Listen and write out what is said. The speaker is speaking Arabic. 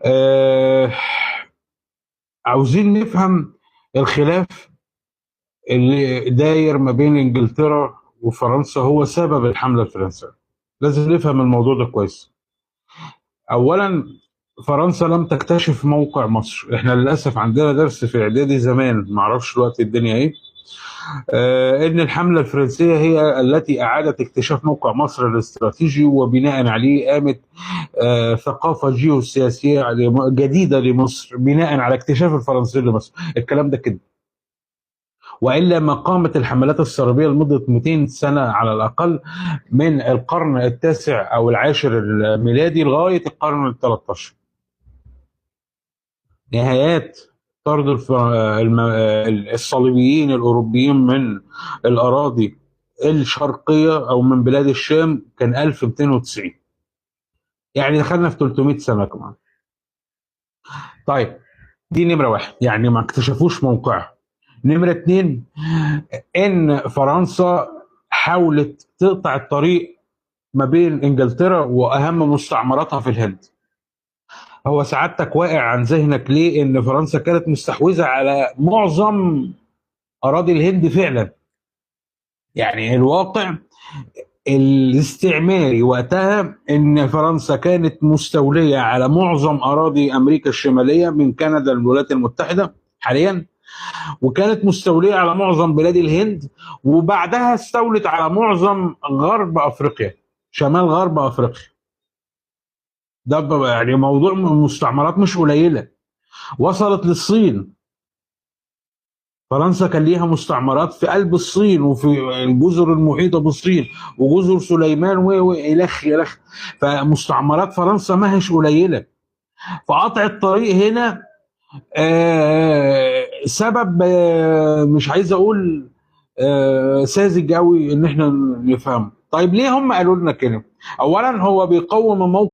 آه عاوزين نفهم الخلاف اللي داير ما بين انجلترا وفرنسا، هو سبب الحملة الفرنسية. لازم نفهم الموضوع ده كويس. اولا، فرنسا لم تكتشف موقع مصر. احنا للاسف عندنا درس في اعدادي زمان، معرفش دلوقتي الدنيا ايه، ان الحملة الفرنسية هي التي اعادت اكتشاف موقع مصر الاستراتيجي، وبناء عليه قامت ثقافة جيوسياسية جديدة لمصر بناء على اكتشاف الفرنسيين لمصر. الكلام ده كده، والا ما قامت الحملات الصليبيه لمده 200 سنه على الاقل، من القرن التاسع او العاشر الميلادي لغايه القرن ال 13. نهايات طرد الصليبيين الاوروبيين من الاراضي الشرقيه او من بلاد الشام كان 1290، يعني دخلنا في 300 سنه كمان. طيب، دي نمره واحد، يعني ما اكتشفوش موقعها. نمره اتنين، ان فرنسا حاولت تقطع الطريق ما بين انجلترا واهم مستعمراتها في الهند. هو سعادتك واقع عن ذهنك ليه ان فرنسا كانت مستحوذه على معظم اراضي الهند فعلا. يعني الواقع الاستعماري وقتها ان فرنسا كانت مستوليه على معظم اراضي امريكا الشماليه من كندا للولايات المتحده حاليا، وكانت مستوليه على معظم بلاد الهند، وبعدها استولت على معظم غرب افريقيا، شمال غرب افريقيا. ده يعني موضوع مستعمرات مش قليله، وصلت للصين. فرنسا كان ليها مستعمرات في قلب الصين وفي الجزر المحيطه بالصين وجزر سليمان والخ الخ. فمستعمرات فرنسا ما هيش قليله. فقطع الطريق هنا سبب، مش عايز اقول ساذج قوي ان احنا نفهمه. طيب ليه هم قالوا لنا كده؟ اولا، هو بيقوم موقف